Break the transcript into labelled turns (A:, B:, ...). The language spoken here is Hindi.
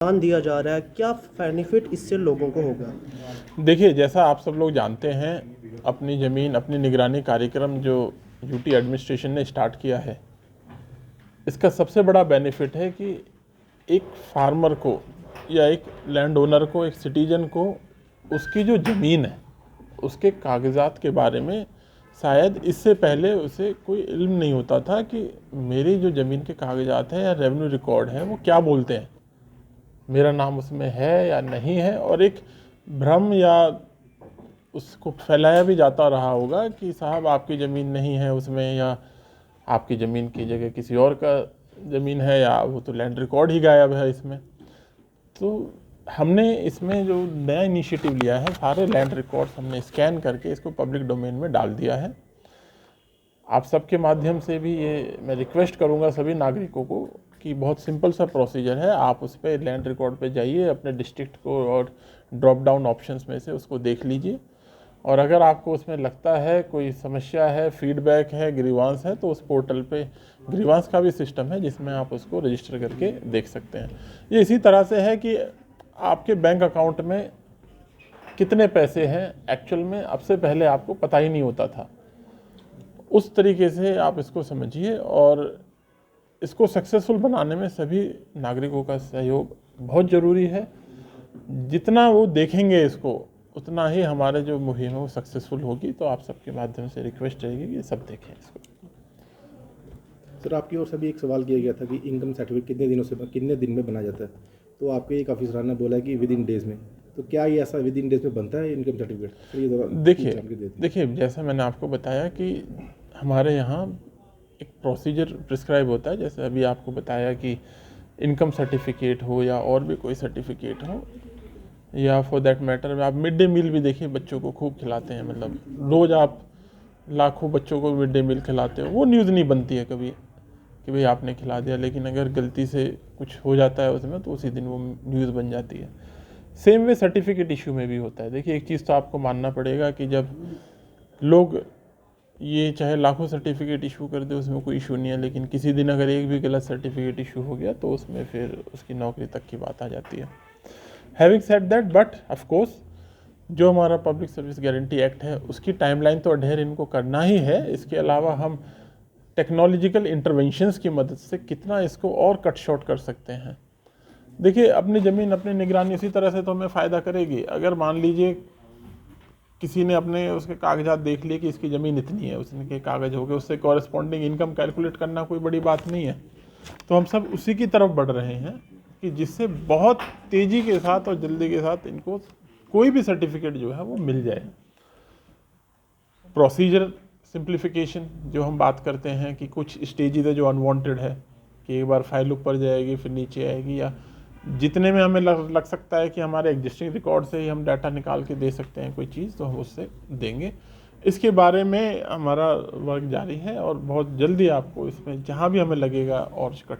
A: दान दिया जा रहा है, क्या बेनिफिट इससे लोगों को होगा?
B: देखिए, जैसा आप सब लोग जानते हैं, अपनी ज़मीन अपनी निगरानी कार्यक्रम जो यूटी एडमिनिस्ट्रेशन ने स्टार्ट किया है, इसका सबसे बड़ा बेनिफिट है कि एक फार्मर को या एक लैंड ओनर को, एक सिटीजन को उसकी जो ज़मीन है, उसके कागज़ात के बारे में शायद इससे पहले उसे कोई इल्म नहीं होता था कि मेरी जो ज़मीन के कागज़ात हैं या रेवेन्यू रिकॉर्ड है वो क्या बोलते हैं, मेरा नाम उसमें है या नहीं है। और एक भ्रम या उसको फैलाया भी जाता रहा होगा कि साहब आपकी ज़मीन नहीं है उसमें, या आपकी ज़मीन की जगह किसी और का ज़मीन है, या वो तो लैंड रिकॉर्ड ही गायब है इसमें। तो हमने इसमें जो नया इनिशिएटिव लिया है, सारे लैंड रिकॉर्ड्स हमने स्कैन करके इसको पब्लिक डोमेन में डाल दिया है। आप सबके माध्यम से भी ये मैं रिक्वेस्ट करूंगा सभी नागरिकों को कि बहुत सिंपल सा प्रोसीजर है, आप उस पर लैंड रिकॉर्ड पे जाइए, अपने डिस्ट्रिक्ट को और ड्रॉप डाउन ऑप्शंस में से उसको देख लीजिए, और अगर आपको उसमें लगता है कोई समस्या है, फीडबैक है, ग्रीवांस है, तो उस पोर्टल पे ग्रीवांस का भी सिस्टम है जिसमें आप उसको रजिस्टर करके देख सकते हैं। ये इसी तरह से है कि आपके बैंक अकाउंट में कितने पैसे हैं एक्चुअल में अब से पहले आपको पता ही नहीं होता था, उस तरीके से आप इसको समझिए। और इसको सक्सेसफुल बनाने में सभी नागरिकों का सहयोग बहुत ज़रूरी है। जितना वो देखेंगे इसको, उतना ही हमारे जो मुहिम है वो सक्सेसफुल होगी। तो आप सबके माध्यम से रिक्वेस्ट रहेगी कि सब देखें इसको।
C: सर, आपकी ओर से भी एक सवाल किया गया था कि इनकम सर्टिफिकेट कितने दिन में बना जाता है, तो आपके एक ऑफिसर ने बोला कि विद इन डेज में, तो क्या ये ऐसा विद इन डेज में बनता है इनकम सर्टिफिकेट? तो ये
B: देखिए जैसा मैंने आपको बताया कि हमारे यहाँ एक प्रोसीजर प्रिस्क्राइब होता है। जैसे अभी आपको बताया कि इनकम सर्टिफिकेट हो या और भी कोई सर्टिफिकेट हो, या फॉर दैट मैटर आप मिड डे मील भी देखिए, बच्चों को खूब खिलाते हैं, मतलब रोज़ आप लाखों बच्चों को मिड डे मील खिलाते हो, वो न्यूज़ नहीं बनती है कभी कि भाई आपने खिला दिया, लेकिन अगर गलती से कुछ हो जाता है उसमें तो उसी दिन वो न्यूज़ बन जाती है। सेम वे सर्टिफिकेट इशू में भी होता है। देखिए, एक चीज़ तो आपको मानना पड़ेगा कि जब लोग ये चाहे लाखों सर्टिफिकेट इशू कर दे, उसमें कोई इशू नहीं है, लेकिन किसी दिन अगर एक भी गलत सर्टिफिकेट इशू हो गया तो उसमें फिर उसकी नौकरी तक की बात आ जाती है। Having said that, but of course जो हमारा पब्लिक सर्विस गारंटी एक्ट है उसकी टाइमलाइन तो अडेयर इनको करना ही है। इसके अलावा हम टेक्नोलॉजिकल इंटरवेंशंस की मदद से कितना इसको और कट शॉर्ट कर सकते हैं। देखिए, अपनी ज़मीन अपनी निगरानी इसी तरह से तो हमें फ़ायदा करेगी। अगर मान लीजिए किसी ने अपने उसके कागजात देख लिए कि इसकी ज़मीन इतनी है, उसके कागज़ हो गए, उससे कॉरेस्पॉन्डिंग इनकम कैलकुलेट करना कोई बड़ी बात नहीं है, तो हम सब उसी की तरफ बढ़ रहे हैं कि जिससे बहुत तेज़ी के साथ और जल्दी के साथ इनको कोई भी सर्टिफिकेट जो है वो मिल जाए। प्रोसीजर सिंप्लीफिकेशन जो हम बात करते हैं कि कुछ स्टेजेस है जो अनवांटेड है, कि एक बार फाइल ऊपर जाएगी फिर नीचे आएगी, या जितने में हमें लग सकता है कि हमारे एग्जिस्टिंग रिकॉर्ड से ही हम डाटा निकाल के दे सकते हैं कोई चीज़, तो हम उससे देंगे। इसके बारे में हमारा वर्क जारी है और बहुत जल्दी आपको इसमें जहाँ भी हमें लगेगा और कट